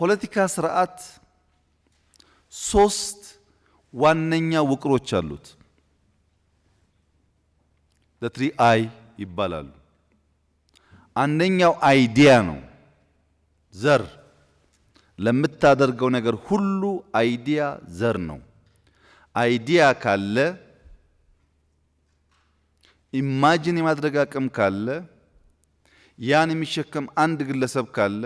ፖለቲካ ስርዓት ሶስት ዋነኛ ውቅሮች አሉት። the 3I ይባላሉ። አንደኛው አይዲያ ነው። ዘር ለምታደርገው ነገር ሁሉ አይዲያ ዘር ነው። አይዲያ ካለ ኢማጂን የማድረግ አቅም ካለ ያን የሚሸከም አንድ ግለሰብ ካለ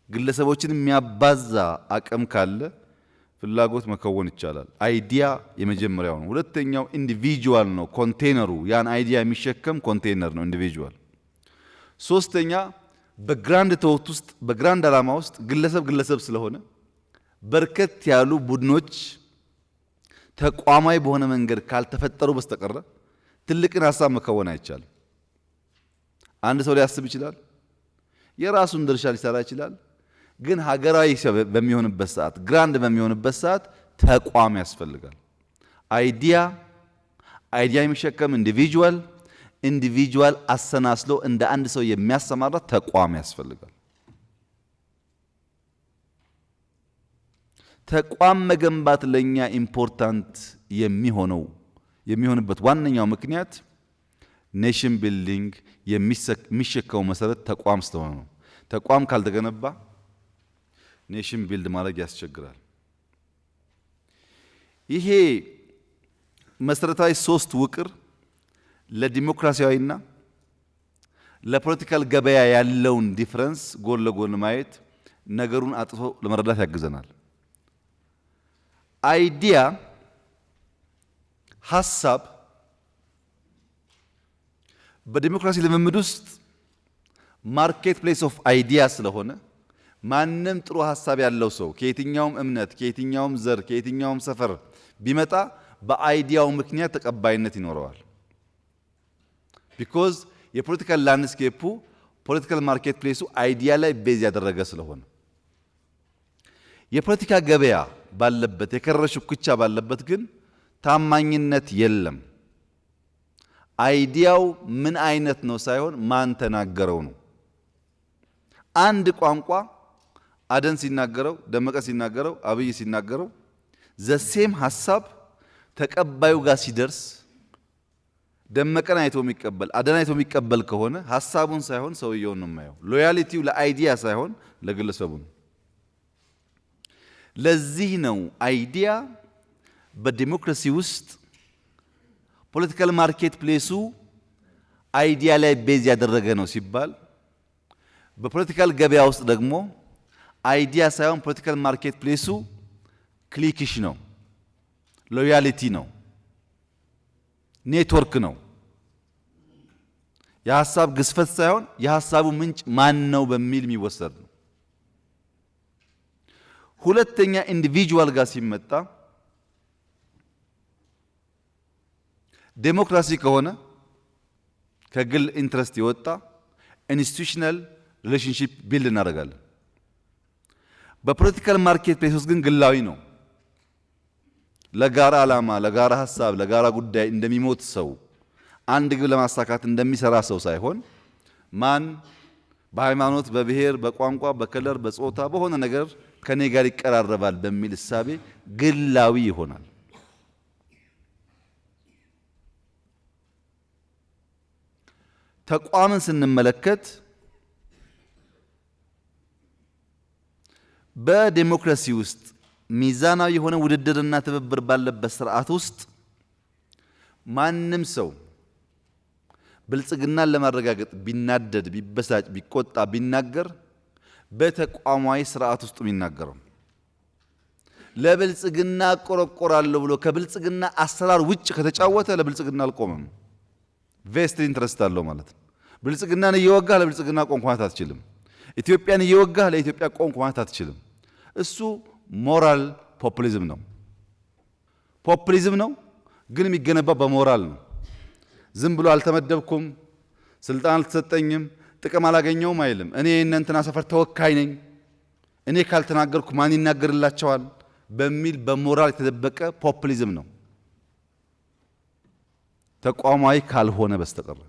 ግለሰቦችን የሚያባዛ አቅም ካለ ፍላጎት መከወን ይቻላል። አይዲያ የመጀመሪያው ነው። ሁለተኛው ኢንዲቪጁዋል ነው። ኮንቴነሩ ያን አይዲያ የሚሸከም ኮንቴነር ነው ኢንዲቪጁዋል። ሶስተኛ በግራንድ ቶት ውስጥ በግራንድ ዓላማ ውስጥ ግለሰብ ስለሆነ በርከት ያሉ ቡድኖች ተቋማዊ በሆነ መንገድ ካልተፈጠሩ በስተቀር ትልቅን ሐሳብ መከወን አይቻልም። አንድ ሰው ሊያስብ ይችላል፣ የራሱን ድርሻ ሊሰራ ይችላል። ግን ሀገራዊ በሚሆንበት ሰዓት ግራንድ በሚሆንበት ሰዓት ተቋም ያስፈልጋል። አይዲያ የሚሸከም ኢንዲቪጁዋል አሰናስሎ እንደ አንድ ሰው የሚያሰማራ ተቋም ያስፈልጋል። ተቋም መገንባት ለኛ ኢምፖርታንት የሚሆንበት ዋነኛው ምክንያት ኔሽን ቢልዲንግ የሚሸከመው መሰረት ተቋም ስለሆነ ነው። ተቋም ካልተገነባ ኔሽን ቢልድ ማድረግ ያስቸግራል። ይሄ መሰረታዊ ሶስት ውቅር ለዲሞክራሲያዊና ለፖለቲካል ገበያ ያለውን ዲፈረንስ ጎን ለጎን ማየት ነገሩን አጥፎ ለመረዳት ያግዘናል። አይዲያ ሐሳብ በዲሞክራሲ ልምምድ ውስጥ ማርኬት ፕሌስ ኦፍ አይዲያ ስለሆነ ማንም ጥሩ ሐሳብ ያለው ሰው ከየትኛውም እምነት፣ ከየትኛውም ዘር፣ ከየትኛውም ሰፈር ቢመጣ በአይዲያው ምክንያት ተቀባይነት ይኖረዋል። ቢኮዝ የፖለቲካል ላንድስኬፑ ፖለቲካል ማርኬት ፕሌሱ አይዲያ ላይ ቤዝ ያደረገ ስለሆነ የፖለቲካ ገበያ ባለበት የከረረ ሽኩቻ ባለበት ግን ታማኝነት የለም። አይዲያው ምን አይነት ነው ሳይሆን ማን ተናገረው ነው። አንድ ቋንቋ አደን ሲናገረው፣ ደመቀ ሲናገረው፣ አብይ ሲናገረው ዘሴም ሐሳብ ተቀባዩ ጋር ሲደርስ ደመቀን አይቶ የሚቀበል አደን አይቶ የሚቀበል ከሆነ ሐሳቡን ሳይሆን ሰውየውን ነው የማየው። ሎያሊቲው ለአይዲያ ሳይሆን ለግለሰቡ ነው። ለዚህ ነው አይዲያ በዲሞክራሲ ውስጥ ፖለቲካል ማርኬት ፕሌሱ አይዲያ ላይ ቤዝ ያደረገ ነው ሲባል፣ በፖለቲካል ገበያ ውስጥ ደግሞ አይዲያ ሳይሆን ፖለቲካል ማርኬት ፕሌሱ ክሊክሽ ነው፣ ሎያሊቲ ነው፣ ኔትወርክ ነው። የሐሳብ ግዝፈት ሳይሆን የሐሳቡ ምንጭ ማን ነው በሚል የሚወሰድ ነው። ሁለተኛ ኢንዲቪጁዋል ጋር ሲመጣ ዴሞክራሲ ከሆነ ከግል ኢንትረስት የወጣ ኢንስቲትዩሽናል ሪሌሽንሺፕ ቢልድ እናደርጋለን። በፖለቲካል ማርኬት ፕሌስ ውስጥ ግን ግላዊ ነው። ለጋራ ዓላማ፣ ለጋራ ሐሳብ፣ ለጋራ ጉዳይ እንደሚሞት ሰው አንድ ግብ ለማሳካት እንደሚሰራ ሰው ሳይሆን ማን በሃይማኖት፣ በብሔር፣ በቋንቋ፣ በከለር፣ በጾታ በሆነ ነገር ከኔ ጋር ይቀራረባል በሚል እሳቤ ግላዊ ይሆናል። ተቋምን ስንመለከት በዲሞክራሲ ውስጥ ሚዛናዊ የሆነ ውድድርና ትብብር ባለበት ስርዓት ውስጥ ማንም ሰው ብልጽግናን ለማረጋገጥ ቢናደድ፣ ቢበሳጭ፣ ቢቆጣ፣ ቢናገር በተቋማዊ ስርዓት ውስጥ የሚናገረው ለብልጽግና ቆረቆራለሁ ብሎ ከብልጽግና አሰራር ውጭ ከተጫወተ ለብልጽግና አልቆመም። ቬስት ኢንትረስት አለው ማለት ነው። ብልጽግናን እየወጋህ ለብልጽግና ቆምክ ማለት አትችልም። ኢትዮጵያን እየወጋህ ለኢትዮጵያ ቆምክ ማለት አትችልም። እሱ ሞራል ፖፑሊዝም ነው። ፖፑሊዝም ነው ግን የሚገነባው በሞራል ነው። ዝም ብሎ አልተመደብኩም፣ ስልጣን አልተሰጠኝም፣ ጥቅም አላገኘውም አይልም። እኔ የእነንትና ሰፈር ተወካይ ነኝ፣ እኔ ካልተናገርኩ ማን ይናገርላቸዋል በሚል በሞራል የተደበቀ ፖፑሊዝም ነው፣ ተቋማዊ ካልሆነ በስተቀር።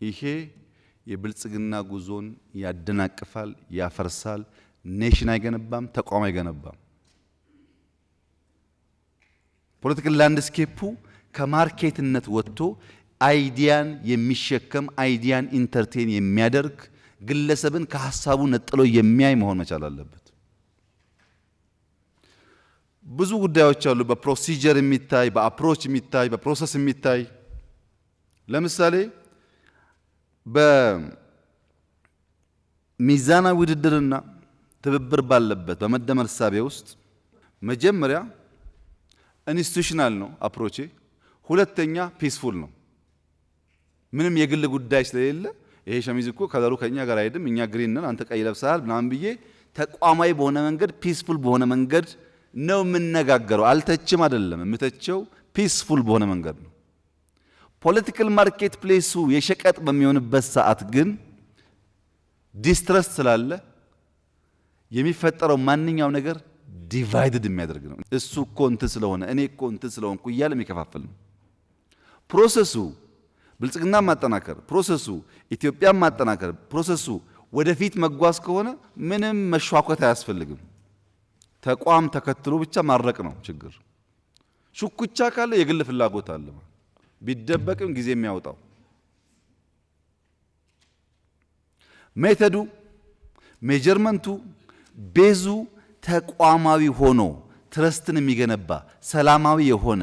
ይሄ የብልጽግና ጉዞን ያደናቅፋል፣ ያፈርሳል። ኔሽን አይገነባም፣ ተቋም አይገነባም። ፖለቲካል ላንድስኬፑ ከማርኬትነት ወጥቶ አይዲያን የሚሸከም አይዲያን ኢንተርቴን የሚያደርግ ግለሰብን ከሐሳቡ ነጥሎ የሚያይ መሆን መቻል አለበት። ብዙ ጉዳዮች አሉ። በፕሮሲጀር የሚታይ፣ በአፕሮች የሚታይ፣ በፕሮሰስ የሚታይ። ለምሳሌ በሚዛናዊ ውድድርና ትብብር ባለበት በመደመር እሳቤ ውስጥ መጀመሪያ ኢንስቲቱሽናል ነው አፕሮቼ፣ ሁለተኛ ፒስፉል ነው። ምንም የግል ጉዳይ ስለሌለ ይሄ ሸሚዝ እኮ ከለሩ ከኛ ጋር አይደለም፣ እኛ ግሪን ነን፣ አንተ ቀይ ለብሰሃል ምናምን ብዬ ተቋማዊ በሆነ መንገድ ፒስፉል በሆነ መንገድ ነው የምነጋገረው። አልተችም አይደለም የምተቸው፣ ፒስፉል በሆነ መንገድ ነው። ፖለቲካል ማርኬት ፕሌሱ የሸቀጥ በሚሆንበት ሰዓት ግን ዲስትረስት ስላለ የሚፈጠረው ማንኛውም ነገር ዲቫይድድ የሚያደርግ ነው። እሱ እኮ እንትን ስለሆነ እኔ እኮ እንትን ስለሆንኩ እያለ የሚከፋፍል ነው። ፕሮሰሱ ብልጽግና ማጠናከር፣ ፕሮሰሱ ኢትዮጵያን ማጠናከር፣ ፕሮሰሱ ወደፊት መጓዝ ከሆነ ምንም መሿኮት አያስፈልግም። ተቋም ተከትሎ ብቻ ማድረቅ ነው ችግር። ሹኩቻ ካለ የግል ፍላጎት አለ፣ ቢደበቅም ጊዜ የሚያወጣው። ሜተዱ ሜጀርመንቱ ቤዙ ተቋማዊ ሆኖ ትረስትን የሚገነባ ሰላማዊ የሆነ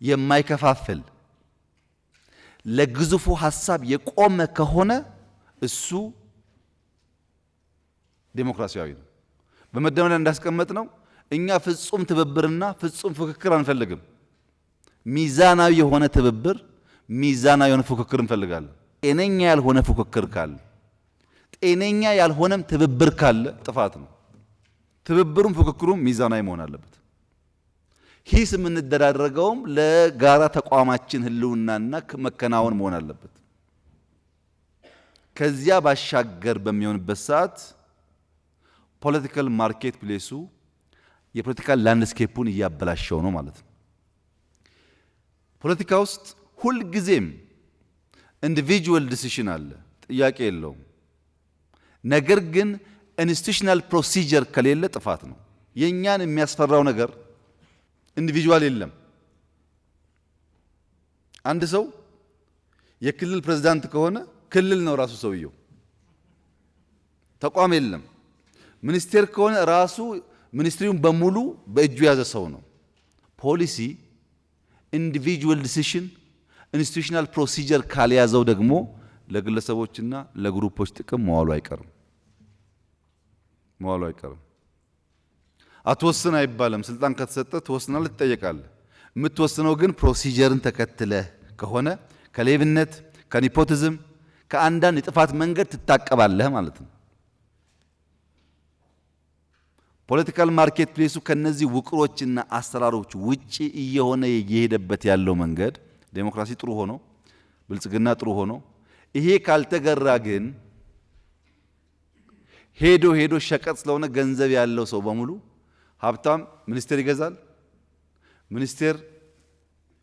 የማይከፋፍል ለግዙፉ ሐሳብ የቆመ ከሆነ እሱ ዴሞክራሲያዊ ነው። በመደመር እንዳስቀመጥ ነው እኛ ፍጹም ትብብርና ፍጹም ፉክክር አንፈልግም። ሚዛናዊ የሆነ ትብብር፣ ሚዛናዊ የሆነ ፉክክር እንፈልጋለን። ጤነኛ ያልሆነ ፉክክር ካለ፣ ጤነኛ ያልሆነም ትብብር ካለ ጥፋት ነው። ትብብሩም ፉክክሩም ሚዛናዊ መሆን አለበት። ሂስ የምንደራደረገውም ለጋራ ተቋማችን ህልውናና መከናወን መሆን አለበት። ከዚያ ባሻገር በሚሆንበት ሰዓት ፖለቲካል ማርኬት ፕሌሱ የፖለቲካል ላንድስኬፑን እያበላሸው ነው ማለት ነው። ፖለቲካ ውስጥ ሁልጊዜም ኢንዲቪጁዋል ዲሲሽን አለ፣ ጥያቄ የለውም። ነገር ግን ኢንስቲቱሽናል ፕሮሲጀር ከሌለ ጥፋት ነው። የእኛን የሚያስፈራው ነገር ኢንዲቪጁዋል የለም። አንድ ሰው የክልል ፕሬዝዳንት ከሆነ ክልል ነው ራሱ ሰውየው፣ ተቋም የለም። ሚኒስቴር ከሆነ ራሱ ሚኒስትሪውን በሙሉ በእጁ የያዘ ሰው ነው። ፖሊሲ ኢንዲቪጁዋል ዲሲሽን ኢንስቲቱሽናል ፕሮሲጀር ካልያዘው ደግሞ ለግለሰቦችና ለግሩፖች ጥቅም መዋሉ አይቀርም። አትወስን አይባልም። ስልጣን ከተሰጠ ትወስናለህ፣ ትጠየቃለህ። የምትወስነው ግን ፕሮሲጀርን ተከትለህ ከሆነ ከሌብነት፣ ከኒፖቲዝም፣ ከአንዳንድ የጥፋት መንገድ ትታቀባለህ ማለት ነው። ፖለቲካል ማርኬት ፕሌሱ ከነዚህ ውቅሮችና አሰራሮች ውጪ እየሆነ እየሄደበት ያለው መንገድ ዴሞክራሲ ጥሩ ሆኖ ብልጽግና ጥሩ ሆኖ ይሄ ካልተገራ ግን ሄዶ ሸቀጥ ስለሆነ ገንዘብ ያለው ሰው በሙሉ ሀብታም ሚኒስቴር ይገዛል፣ ሚኒስቴር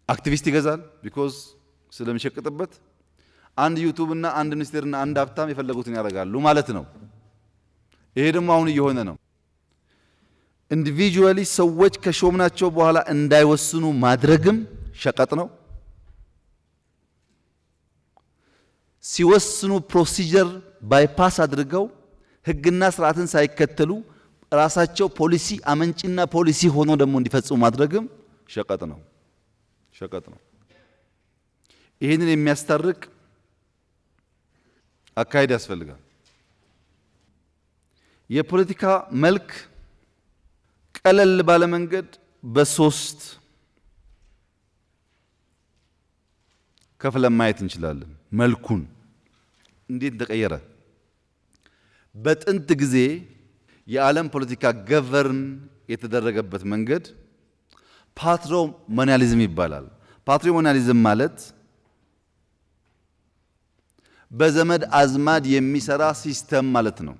አክቲቪስት ይገዛል። ቢኮዝ ስለሚሸቅጥበት አንድ ዩቲዩብ እና አንድ ሚኒስቴርና አንድ ሀብታም የፈለጉትን ያደርጋሉ ማለት ነው። ይሄ ደግሞ አሁን እየሆነ ነው። ኢንዲቪጁዋሊ ሰዎች ከሾምናቸው በኋላ እንዳይወስኑ ማድረግም ሸቀጥ ነው። ሲወስኑ ፕሮሲጀር ባይፓስ አድርገው ሕግና ስርዓትን ሳይከተሉ ራሳቸው ፖሊሲ አመንጭና ፖሊሲ ሆኖ ደግሞ እንዲፈጽሙ ማድረግም ሸቀጥ ነው። ይህንን የሚያስታርቅ አካሄድ ያስፈልጋል። የፖለቲካ መልክ ቀለል ባለ መንገድ በሶስት ከፍለን ማየት እንችላለን። መልኩን እንዴት ተቀየረ? በጥንት ጊዜ የዓለም ፖለቲካ ገቨርን የተደረገበት መንገድ ፓትሪሞኒያሊዝም ይባላል። ፓትሪሞኒያሊዝም ማለት በዘመድ አዝማድ የሚሰራ ሲስተም ማለት ነው።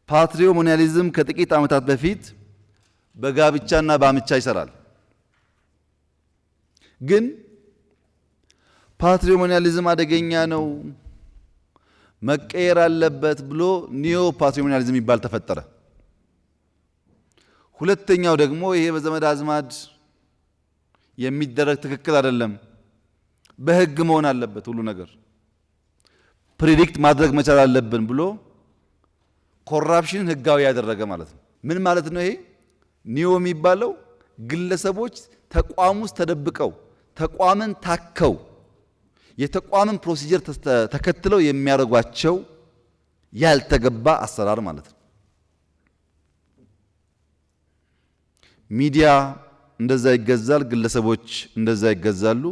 ፓትሪሞኒያሊዝም ከጥቂት ዓመታት በፊት በጋብቻና በአምቻ ይሰራል። ግን ፓትሪሞኒያሊዝም አደገኛ ነው፣ መቀየር አለበት ብሎ ኒዮ ፓትሪሞኒያሊዝም የሚባል ተፈጠረ። ሁለተኛው ደግሞ ይሄ በዘመድ አዝማድ የሚደረግ ትክክል አይደለም፣ በህግ መሆን አለበት፣ ሁሉ ነገር ፕሪዲክት ማድረግ መቻል አለብን ብሎ ኮራፕሽንን ህጋዊ ያደረገ ማለት ነው። ምን ማለት ነው ይሄ? ኒዮ የሚባለው ግለሰቦች ተቋም ውስጥ ተደብቀው ተቋምን ታከው የተቋምን ፕሮሲጀር ተከትለው የሚያደርጓቸው ያልተገባ አሰራር ማለት ነው። ሚዲያ እንደዛ ይገዛል፣ ግለሰቦች እንደዛ ይገዛሉ።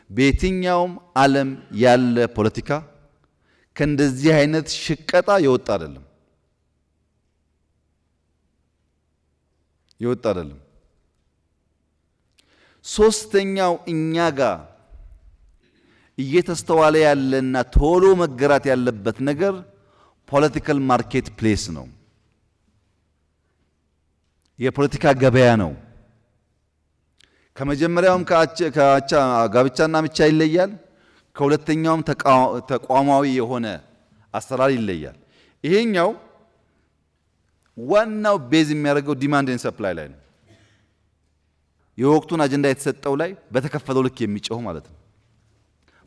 በየትኛውም ዓለም ያለ ፖለቲካ ከእንደዚህ አይነት ሽቀጣ የወጣ አይደለም የወጣ አይደለም። ሶስተኛው እኛ ጋር እየተስተዋለ ያለና ቶሎ መገራት ያለበት ነገር ፖለቲካል ማርኬት ፕሌስ ነው። የፖለቲካ ገበያ ነው። ከመጀመሪያውም ጋብቻና ምቻ ይለያል። ከሁለተኛውም ተቋማዊ የሆነ አሰራር ይለያል። ይሄኛው ዋናው ቤዝ የሚያደርገው ዲማንድ ኤንድ ሰፕላይ ላይ ነው። የወቅቱን አጀንዳ የተሰጠው ላይ በተከፈለው ልክ የሚጮህ ማለት ነው።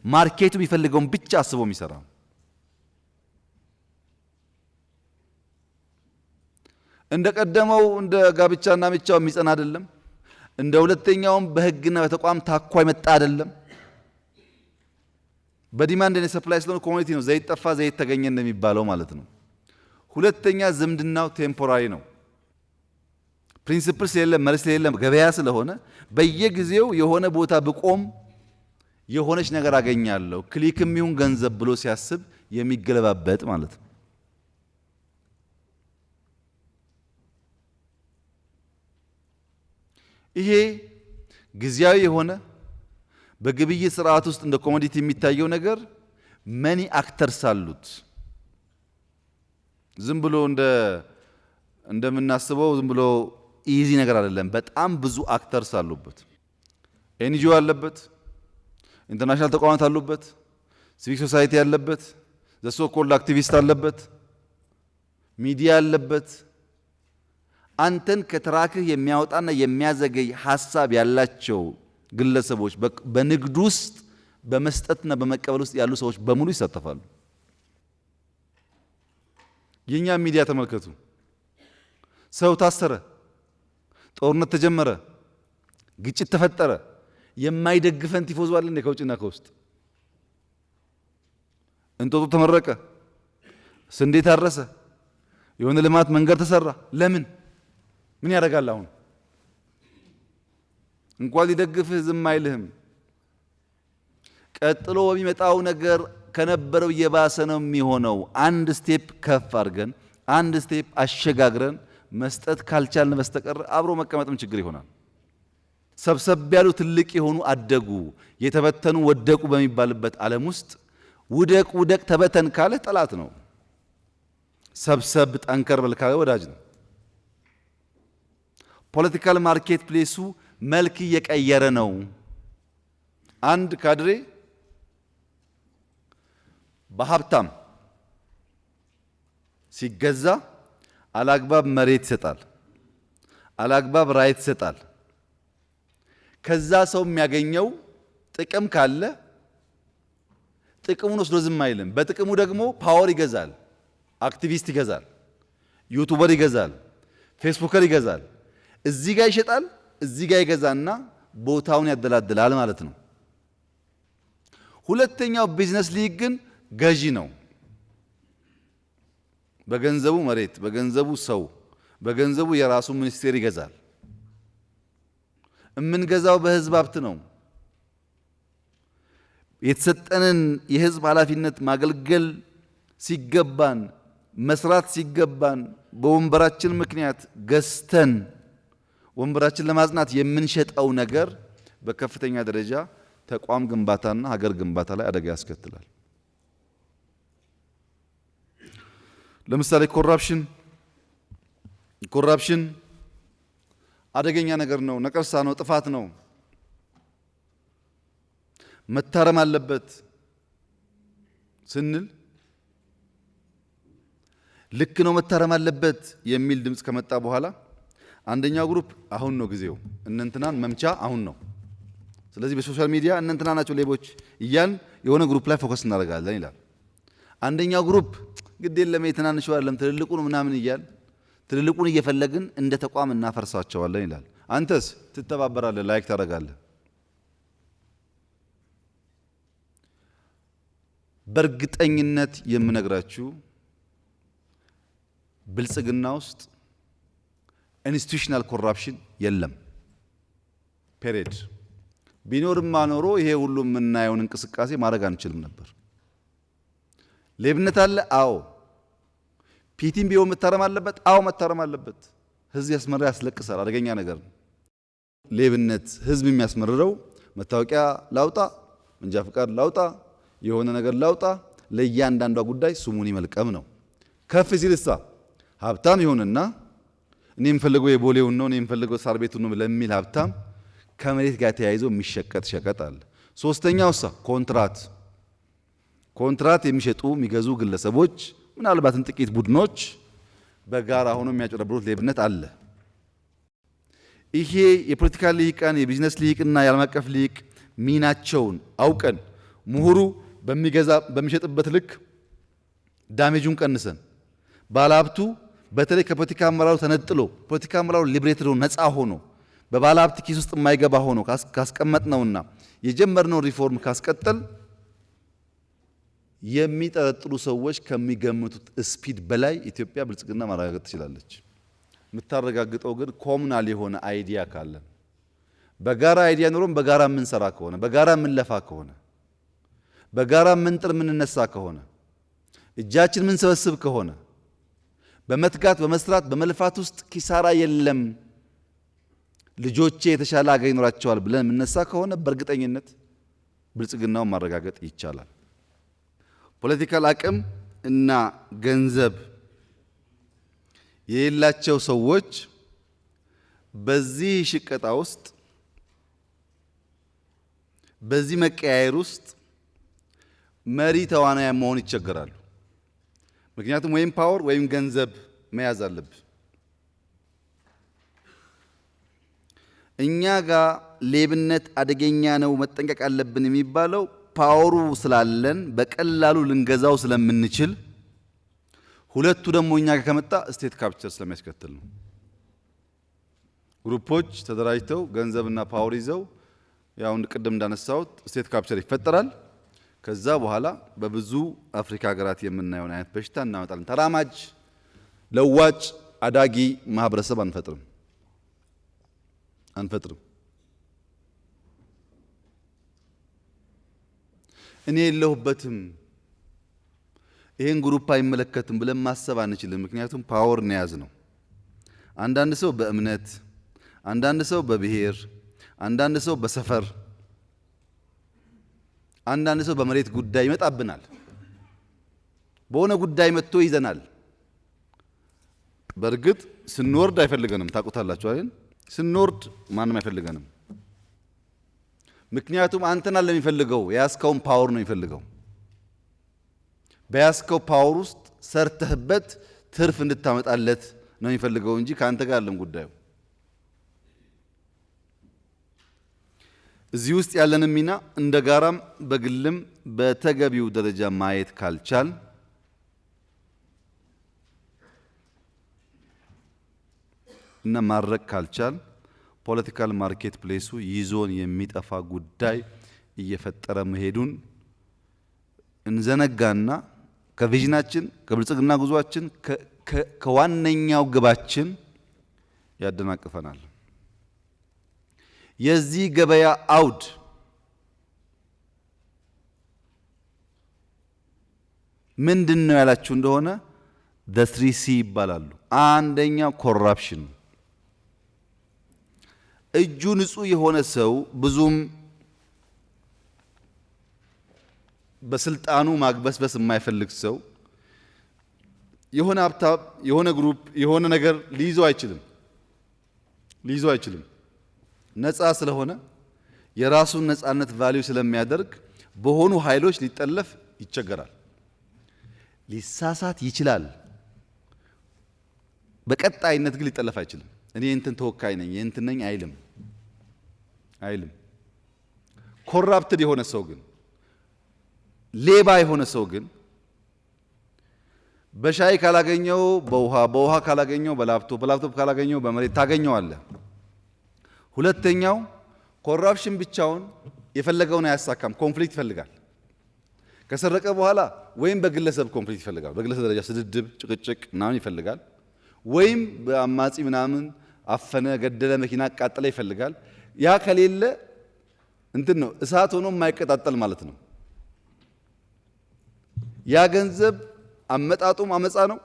ማርኬቱ የሚፈልገውን ብቻ አስቦ የሚሰራ ነው። እንደ ቀደመው እንደ ጋብቻና ምቻው የሚጸና አይደለም። እንደ ሁለተኛውም በህግና በተቋም ታኳ የመጣ አይደለም። በዲማንድ ኤንድ ሰፕላይ ስለሆነ ኮሞዲቲ ነው። ዘይት ጠፋ ዘይት ተገኘ እንደሚባለው ማለት ነው። ሁለተኛ ዝምድናው ቴምፖራሪ ነው። ፕሪንሲፕል ስለሌለ መርህ ስለሌለ ገበያ ስለሆነ በየጊዜው የሆነ ቦታ ብቆም የሆነች ነገር አገኛለሁ ክሊክም ይሁን ገንዘብ ብሎ ሲያስብ የሚገለባበጥ ማለት ነው። ይሄ ጊዜያዊ የሆነ በግብይት ስርዓት ውስጥ እንደ ኮሞዲቲ የሚታየው ነገር መኒ አክተርስ አሉት። ዝም ብሎ እንደምናስበው ዝም ብሎ ኢዚ ነገር አይደለም። በጣም ብዙ አክተርስ አሉበት። ኤንጂኦ አለበት፣ ኢንተርናሽናል ተቋማት አሉበት፣ ሲቪክ ሶሳይቲ አለበት፣ ዘሶ ኮልድ አክቲቪስት አለበት፣ ሚዲያ አለበት። አንተን ከትራክህ የሚያወጣና የሚያዘገይ ሐሳብ ያላቸው ግለሰቦች በንግድ ውስጥ በመስጠትና በመቀበል ውስጥ ያሉ ሰዎች በሙሉ ይሳተፋሉ። የኛ ሚዲያ ተመልከቱ። ሰው ታሰረ፣ ጦርነት ተጀመረ፣ ግጭት ተፈጠረ፣ የማይደግፈን ቲፎዞ አለ እንደ ከውጭና ከውስጥ። እንጦጦ ተመረቀ፣ ስንዴ ታረሰ፣ የሆነ ልማት መንገድ ተሰራ። ለምን? ምን ያደርጋል? አሁን እንኳን ሊደግፍህ ዝም አይልህም። ቀጥሎ በሚመጣው ነገር ከነበረው የባሰ ነው የሚሆነው። አንድ ስቴፕ ከፍ አድርገን አንድ ስቴፕ አሸጋግረን መስጠት ካልቻልን በስተቀር አብሮ መቀመጥም ችግር ይሆናል። ሰብሰብ ያሉ ትልቅ የሆኑ አደጉ፣ የተበተኑ ወደቁ በሚባልበት ዓለም ውስጥ ውደቅ ውደቅ ተበተን ካለ ጠላት ነው። ሰብሰብ ጠንከር በል ካለ ወዳጅ ነው። ፖለቲካል ማርኬት ፕሌሱ መልክ እየቀየረ ነው። አንድ ካድሬ በሀብታም ሲገዛ አላግባብ መሬት ይሰጣል፣ አላግባብ ራይት ይሰጣል። ከዛ ሰው የሚያገኘው ጥቅም ካለ ጥቅሙን ወስዶ ዝም አይልም። በጥቅሙ ደግሞ ፓወር ይገዛል፣ አክቲቪስት ይገዛል፣ ዩቲዩበር ይገዛል፣ ፌስቡከር ይገዛል። እዚህ ጋር ይሸጣል፣ እዚህ ጋር ይገዛና ቦታውን ያደላድላል ማለት ነው። ሁለተኛው ቢዝነስ ሊግ ግን ገዢ ነው። በገንዘቡ መሬት፣ በገንዘቡ ሰው፣ በገንዘቡ የራሱ ሚኒስቴር ይገዛል። የምንገዛው በህዝብ ሀብት ነው። የተሰጠንን የህዝብ ኃላፊነት ማገልገል ሲገባን፣ መስራት ሲገባን በወንበራችን ምክንያት ገዝተን ወንበራችን ለማጽናት የምንሸጠው ነገር በከፍተኛ ደረጃ ተቋም ግንባታና ሀገር ግንባታ ላይ አደጋ ያስከትላል። ለምሳሌ ኮራፕሽን አደገኛ ነገር ነው፣ ነቀርሳ ነው፣ ጥፋት ነው፣ መታረም አለበት ስንል ልክ ነው መታረም አለበት የሚል ድምፅ ከመጣ በኋላ አንደኛው ግሩፕ አሁን ነው ጊዜው እነንትናን መምቻ አሁን ነው፣ ስለዚህ በሶሻል ሚዲያ እነንትና ናቸው ሌቦች እያልን የሆነ ግሩፕ ላይ ፎከስ እናደርጋለን ይላል። አንደኛው ግሩፕ ግድ የለም የትናንሹ አይደለም ትልልቁን ምናምን እያል ትልልቁን እየፈለግን እንደ ተቋም እናፈርሳቸዋለን ይላል። አንተስ ትተባበራለህ፣ ላይክ ታደርጋለህ። በእርግጠኝነት የምነግራችሁ ብልጽግና ውስጥ ኢንስቲትዩሽናል ኮራፕሽን የለም። ፔሬድ ቢኖርማ ኖሮ ይሄ ሁሉ የምናየውን እንቅስቃሴ ማድረግ አንችልም ነበር። ሌብነት አለ? አዎ። ፒቲም ቢሆን መታረም አለበት? አዎ መታረም አለበት። ህዝብ ያስመራ ያስለቅሳል፣ አደገኛ ነገር ነው። ሌብነት ህዝብ የሚያስመርረው መታወቂያ ላውጣ፣ መንጃ ፈቃድ ላውጣ፣ የሆነ ነገር ላውጣ፣ ለእያንዳንዷ ጉዳይ ስሙኒ መልቀም ነው። ከፍ ሲልሳ ሀብታም ይሆንና እኔ የምፈልገው የቦሌውን ነው፣ እኔ የምፈልገው ሳር ቤቱን ነው ለሚል ሀብታም ከመሬት ጋር ተያይዞ የሚሸቀጥ ሸቀጥ አለ። ሶስተኛውሳ ኮንትራት የሚሸጡ የሚገዙ ግለሰቦች ምናልባትም ጥቂት ቡድኖች በጋራ ሆኖ የሚያጭበረብሩት ሌብነት አለ። ይሄ የፖለቲካ ልሂቃን የቢዝነስ ልሂቅና የዓለም አቀፍ ልሂቅ ሚናቸውን አውቀን ምሁሩ በሚሸጥበት ልክ ዳሜጁን ቀንሰን ባለሀብቱ በተለይ ከፖለቲካ አመራሩ ተነጥሎ ፖለቲካ አመራሩ ሊብሬትድ ሆኖ ነፃ ሆኖ በባለሀብት ኪስ ውስጥ የማይገባ ሆኖ ካስቀመጥነውና የጀመርነው ሪፎርም ካስቀጠል የሚጠረጥሩ ሰዎች ከሚገምቱት ስፒድ በላይ ኢትዮጵያ ብልጽግና ማረጋገጥ ትችላለች። የምታረጋግጠው ግን ኮሙናል የሆነ አይዲያ ካለን በጋራ አይዲያ ኖሮም በጋራ የምንሰራ ከሆነ በጋራ የምንለፋ ከሆነ በጋራ የምንጥር የምንነሳ ከሆነ እጃችን የምንሰበስብ ከሆነ በመትጋት በመስራት በመልፋት ውስጥ ኪሳራ የለም፣ ልጆቼ የተሻለ አገር ይኖራቸዋል ብለን የምነሳ ከሆነ በእርግጠኝነት ብልጽግናውን ማረጋገጥ ይቻላል። ፖለቲካል አቅም እና ገንዘብ የሌላቸው ሰዎች በዚህ ሽቀጣ ውስጥ በዚህ መቀያየር ውስጥ መሪ ተዋናያ መሆን ይቸገራሉ። ምክንያቱም ወይም ፓወር ወይም ገንዘብ መያዝ አለብህ። እኛ ጋር ሌብነት አደገኛ ነው መጠንቀቅ አለብን የሚባለው ፓወሩ ስላለን በቀላሉ ልንገዛው ስለምንችል፣ ሁለቱ ደግሞ እኛ ጋር ከመጣ ስቴት ካፕቸር ስለሚያስከትል ነው። ግሩፖች ተደራጅተው ገንዘብና ፓወር ይዘው ያው ቅድም እንዳነሳሁት ስቴት ካፕቸር ይፈጠራል። ከዛ በኋላ በብዙ አፍሪካ ሀገራት የምናየውን አይነት በሽታ እናመጣለን። ተራማጅ ለዋጭ አዳጊ ማህበረሰብ አንፈጥርም። እኔ የለሁበትም ይሄን ግሩፕ አይመለከትም ብለን ማሰብ አንችልም። ምክንያቱም ፓወር ነው ነው። አንዳንድ ሰው በእምነት፣ አንዳንድ ሰው በብሔር፣ አንዳንድ ሰው በሰፈር፣ አንዳንድ ሰው በመሬት ጉዳይ ይመጣብናል። በሆነ ጉዳይ መጥቶ ይዘናል። በእርግጥ ስንወርድ አይፈልገንም። ታውቁታላችሁ አይደል? ስንወርድ ማንም አይፈልገንም። ምክንያቱም አንተና ለሚፈልገው ያስከውን ፓወር ነው የሚፈልገው። በያስከው ፓወር ውስጥ ሰርተህበት ትርፍ እንድታመጣለት ነው የሚፈልገው እንጂ ካንተ ጋር አይደለም ጉዳዩ። እዚህ ውስጥ ያለንን ሚና እንደ ጋራም በግልም በተገቢው ደረጃ ማየት ካልቻል እና ማድረግ ካልቻል ፖለቲካል ማርኬት ፕሌሱ ይዞን የሚጠፋ ጉዳይ እየፈጠረ መሄዱን እንዘነጋና ከቪዥናችን ከብልጽግና ጉዟችን ከዋነኛው ግባችን ያደናቅፈናል። የዚህ ገበያ አውድ ምንድነው ያላችሁ እንደሆነ the 3C ይባላሉ። አንደኛው ኮራፕሽን። እጁ ንጹህ የሆነ ሰው ብዙም በስልጣኑ ማግበስበስ የማይፈልግ ሰው የሆነ ሀብታም የሆነ ግሩፕ የሆነ ነገር ሊይዘው አይችልም። ነፃ ስለሆነ የራሱን ነፃነት ቫልዩ ስለሚያደርግ በሆኑ ኃይሎች ሊጠለፍ ይቸገራል። ሊሳሳት ይችላል። በቀጣይነት ግን ሊጠለፍ አይችልም። እኔ እንትን ተወካይ ነኝ እንትን ነኝ አይልም። ኮራፕትድ የሆነ ሰው ግን ሌባ የሆነ ሰው ግን በሻይ ካላገኘው በውሃ ካላገኘው በላፕቶፕ ካላገኘው በመሬት ታገኘዋለህ። ሁለተኛው ኮራፕሽን ብቻውን የፈለገውን አያሳካም። ኮንፍሊክት ይፈልጋል። ከሰረቀ በኋላ ወይም በግለሰብ ኮንፍሊክት ይፈልጋል። በግለሰብ ደረጃ ስድድብ፣ ጭቅጭቅ ምናምን ይፈልጋል። ወይም በአማጺ ምናምን አፈነ፣ ገደለ፣ መኪና አቃጠለ ይፈልጋል። ያ ከሌለ እንትን ነው እሳት ሆኖ የማይቀጣጠል ማለት ነው። ያ ገንዘብ አመጣጡም አመጻ ነው፣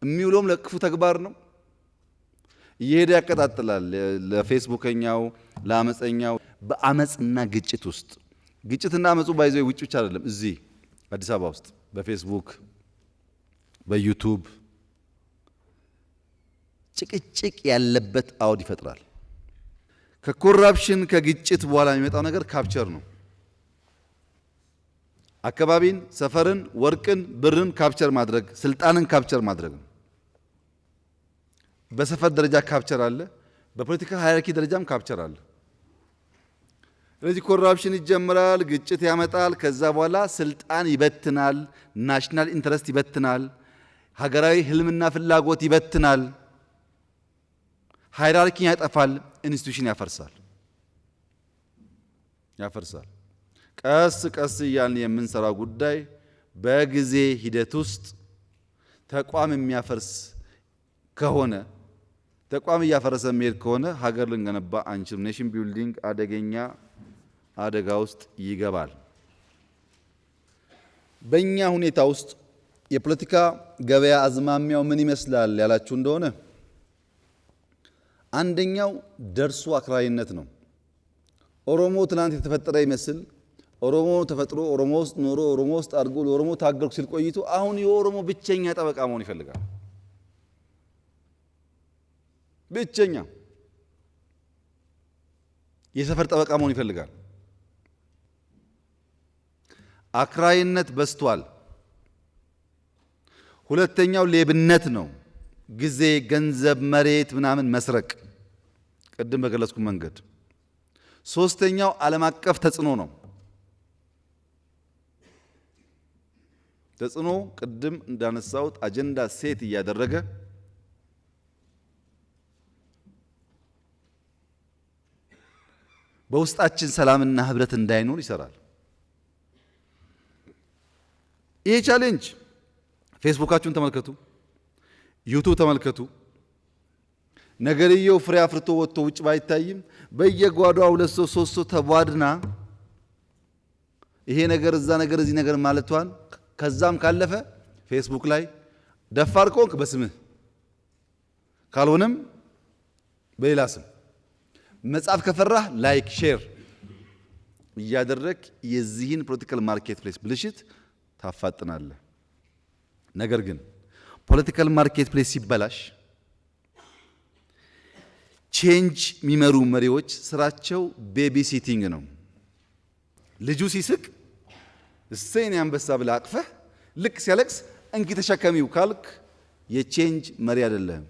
የሚውለውም ለክፉ ተግባር ነው። እየሄደ ያቀጣጥላል። ለፌስቡከኛው፣ ለአመፀኛው በአመጽና ግጭት ውስጥ ግጭትና አመጹ ባይዘው ውጭ ብቻ አይደለም። እዚህ አዲስ አበባ ውስጥ በፌስቡክ በዩቲዩብ ጭቅጭቅ ያለበት አውድ ይፈጥራል። ከኮራፕሽን ከግጭት በኋላ የሚመጣው ነገር ካፕቸር ነው። አካባቢን፣ ሰፈርን፣ ወርቅን፣ ብርን ካፕቸር ማድረግ፣ ስልጣንን ካፕቸር ማድረግ ነው። በሰፈር ደረጃ ካፕቸር አለ፣ በፖለቲካ ሃይራርኪ ደረጃም ካፕቸር አለ። ስለዚህ ኮራፕሽን ይጀምራል፣ ግጭት ያመጣል። ከዛ በኋላ ስልጣን ይበትናል፣ ናሽናል ኢንተረስት ይበትናል፣ ሀገራዊ ህልምና ፍላጎት ይበትናል፣ ሃይራርኪን ያጠፋል፣ ኢንስቲትዩሽን ያፈርሳል። ቀስ ቀስ እያልን የምንሰራው ጉዳይ በጊዜ ሂደት ውስጥ ተቋም የሚያፈርስ ከሆነ ተቋም እያፈረሰ የሚሄድ ከሆነ ሀገር ልንገነባ አንችልም። ኔሽን ቢልዲንግ አደገኛ አደጋ ውስጥ ይገባል። በእኛ ሁኔታ ውስጥ የፖለቲካ ገበያ አዝማሚያው ምን ይመስላል ያላችሁ እንደሆነ አንደኛው ደርሶ አክራሪነት ነው። ኦሮሞ ትናንት የተፈጠረ ይመስል ኦሮሞ ተፈጥሮ ኦሮሞ ውስጥ ኖሮ ኦሮሞ ውስጥ አድርጎ ለኦሮሞ ታገልኩ ሲል ቆይቶ አሁን የኦሮሞ ብቸኛ ጠበቃ መሆን ይፈልጋል። ብቸኛ የሰፈር ጠበቃ መሆን ይፈልጋል። አክራሪነት በስቷል። ሁለተኛው ሌብነት ነው። ጊዜ፣ ገንዘብ፣ መሬት ምናምን መስረቅ ቅድም በገለጽኩ መንገድ። ሶስተኛው ዓለም አቀፍ ተጽዕኖ ነው። ተጽዕኖ ቅድም እንዳነሳሁት አጀንዳ ሴት እያደረገ በውስጣችን ሰላምና ህብረት እንዳይኖር ይሰራል። ይሄ ቻሌንጅ ፌስቡካችሁን ተመልከቱ፣ ዩቲዩብ ተመልከቱ። ነገርየው ፍሬ አፍርቶ ወጥቶ ውጭ ባይታይም በየጓዳው ሁለት ሰው ሶስት ሰው ተቧድና ይሄ ነገር እዛ ነገር እዚህ ነገር ማለቷን ከዛም ካለፈ ፌስቡክ ላይ ደፋር ከሆንክ በስምህ ካልሆነም በሌላ ስም መጻፍ ከፈራህ ላይክ ሼር እያደረግ የዚህን ፖለቲካል ማርኬት ፕሌስ ብልሽት ታፋጥናለህ። ነገር ግን ፖለቲካል ማርኬት ፕሌስ ሲበላሽ ቼንጅ የሚመሩ መሪዎች ስራቸው ቤቢ ሲቲንግ ነው። ልጁ ሲስቅ እሰይን አንበሳ ብለህ አቅፈህ ልክ ሲያለቅስ እንኪ ተሸከሚው ካልክ የቼንጅ መሪ አይደለም።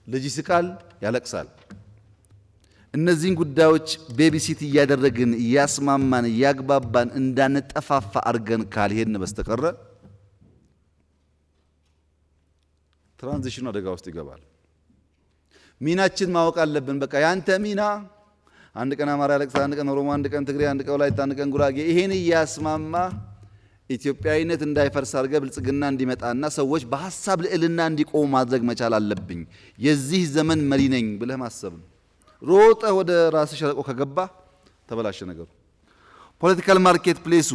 ልጅ ይስቃል፣ ያለቅሳል። እነዚህን ጉዳዮች ቤቢ ሲቲ እያደረግን እያስማማን እያግባባን እንዳንጠፋፋ አድርገን ካልሄድን በስተቀረ ትራንዚሽኑ አደጋ ውስጥ ይገባል። ሚናችን ማወቅ አለብን። በቃ ያንተ ሚና አንድ ቀን አማራ ያለቅሳል፣ አንድ ቀን ኦሮሞ፣ አንድ ቀን ትግሬ፣ አንድ ቀን ወላይታ፣ አንድ ቀን ጉራጌ። ይሄን እያስማማ ኢትዮጵያዊነት እንዳይፈርስ አድርገህ ብልጽግና እንዲመጣና ሰዎች በሀሳብ ልዕልና እንዲቆሙ ማድረግ መቻል አለብኝ። የዚህ ዘመን መሪ ነኝ ብለህ ማሰብ ነው። ሮጠህ ወደ ራስህ ሸለቆ ከገባ ተበላሸ ነገሩ። ፖለቲካል ማርኬት ፕሌሱ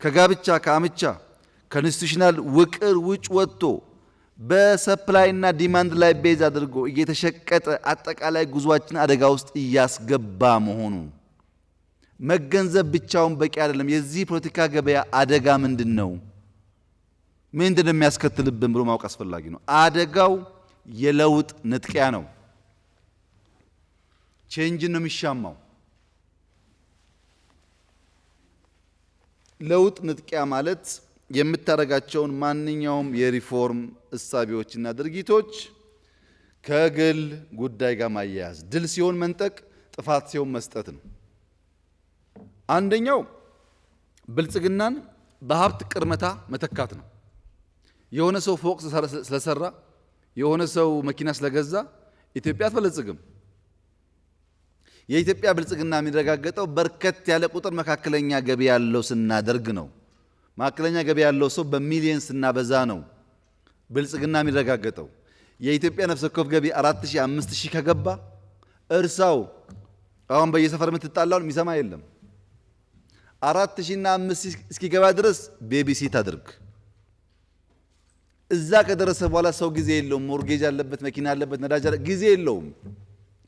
ከጋብቻ ከአምቻ ከኢንስቲቱሽናል ውቅር ውጭ ወጥቶ በሰፕላይና ዲማንድ ላይ ቤዝ አድርጎ እየተሸቀጠ አጠቃላይ ጉዟችን አደጋ ውስጥ እያስገባ መሆኑ መገንዘብ ብቻውን በቂ አይደለም። የዚህ ፖለቲካ ገበያ አደጋ ምንድን ነው? ምንድን ነው የሚያስከትልብን ብሎ ማወቅ አስፈላጊ ነው። አደጋው የለውጥ ንጥቂያ ነው። ቼንጅ ነው የሚሻማው። ለውጥ ንጥቂያ ማለት የምታደርጋቸውን ማንኛውም የሪፎርም እሳቤዎችና ድርጊቶች ከግል ጉዳይ ጋር ማያያዝ፣ ድል ሲሆን መንጠቅ፣ ጥፋት ሲሆን መስጠት ነው። አንደኛው ብልጽግናን በሀብት ቅርመታ መተካት ነው። የሆነ ሰው ፎቅ ስለሰራ የሆነ ሰው መኪና ስለገዛ ኢትዮጵያ አትበለጽግም። የኢትዮጵያ ብልጽግና የሚረጋገጠው በርከት ያለ ቁጥር መካከለኛ ገቢ ያለው ስናደርግ ነው። መካከለኛ ገቢ ያለው ሰው በሚሊየን ስናበዛ ነው ብልጽግና የሚረጋገጠው። የኢትዮጵያ ነፍስ ወከፍ ገቢ 4000 5000 ከገባ እርሳው። አሁን በየሰፈር የምትጣላውን የሚሰማ የለም። 4000 እና 5000 እስኪገባ ድረስ ቤቢሲት አድርግ። እዛ ከደረሰ በኋላ ሰው ጊዜ የለውም። ሞርጌጅ አለበት፣ መኪና አለበት፣ ነዳጅ አለበት፣ ጊዜ የለውም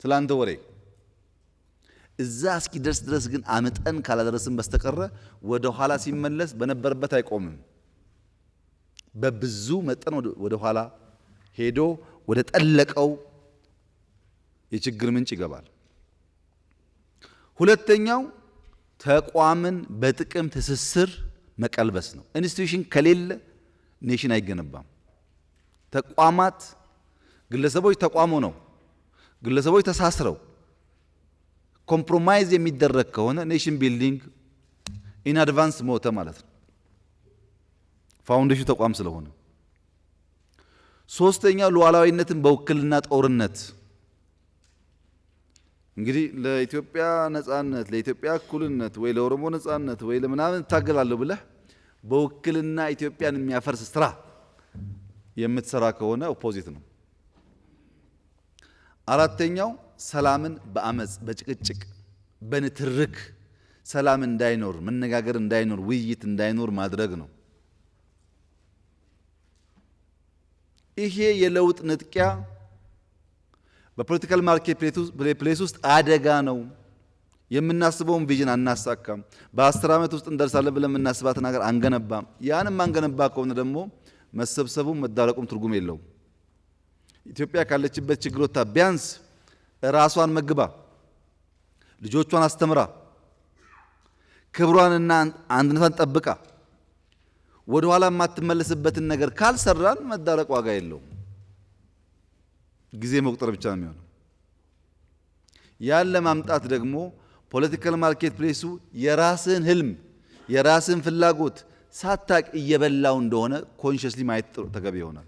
ስላንተ ወሬ። እዛ እስኪደርስ ድረስ ግን አመጠን ካላደረስን በስተቀረ ወደ ኋላ ሲመለስ በነበረበት አይቆምም። በብዙ መጠን ወደ ኋላ ሄዶ ወደ ጠለቀው የችግር ምንጭ ይገባል። ሁለተኛው ተቋምን በጥቅም ትስስር መቀልበስ ነው። ኢንስቲትዩሽን ከሌለ ኔሽን አይገነባም። ተቋማት ግለሰቦች ተቋሙ ነው። ግለሰቦች ተሳስረው ኮምፕሮማይዝ የሚደረግ ከሆነ ኔሽን ቢልዲንግ ኢን አድቫንስ ሞተ ማለት ነው። ፋውንዴሽኑ ተቋም ስለሆነ። ሶስተኛው ሉዓላዊነትን በውክልና ጦርነት። እንግዲህ ለኢትዮጵያ ነጻነት፣ ለኢትዮጵያ እኩልነት ወይ ለኦሮሞ ነጻነት ወይ ለምናምን እታገላለሁ ብለህ በውክልና ኢትዮጵያን የሚያፈርስ ስራ የምትሰራ ከሆነ ኦፖዚት ነው። አራተኛው ሰላምን በአመጽ በጭቅጭቅ በንትርክ ሰላም እንዳይኖር፣ መነጋገር እንዳይኖር፣ ውይይት እንዳይኖር ማድረግ ነው። ይሄ የለውጥ ንጥቂያ በፖለቲካል ማርኬት ፕሌስ ውስጥ አደጋ ነው። የምናስበውን ቪዥን አናሳካም። በ10 ዓመት ውስጥ እንደርሳለን ብለን የምናስባትን ሀገር አንገነባም። ያንም አንገነባ ከሆነ ደግሞ መሰብሰቡም መዳረቁም ትርጉም የለውም። ኢትዮጵያ ካለችበት ችግር ወጥታ ቢያንስ ራሷን መግባ ልጆቿን አስተምራ ክብሯንና አንድነቷን ጠብቃ ወደ ኋላ የማትመለስበትን ነገር ካልሰራን መዳረቅ ዋጋ የለውም። ጊዜ መቁጠር ብቻ ነው የሚሆነው። ያን ለማምጣት ደግሞ ፖለቲካል ማርኬት ፕሌሱ የራስን ህልም የራስን ፍላጎት ሳታቅ እየበላው እንደሆነ ኮንሽስሊ ማየት ተገቢ ይሆናል።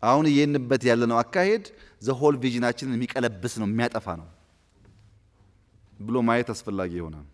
አሁን እየንበት ያለነው አካሄድ ዘሆል ቪዥናችንን የሚቀለብስ ነው፣ የሚያጠፋ ነው ብሎ ማየት አስፈላጊ ይሆናል።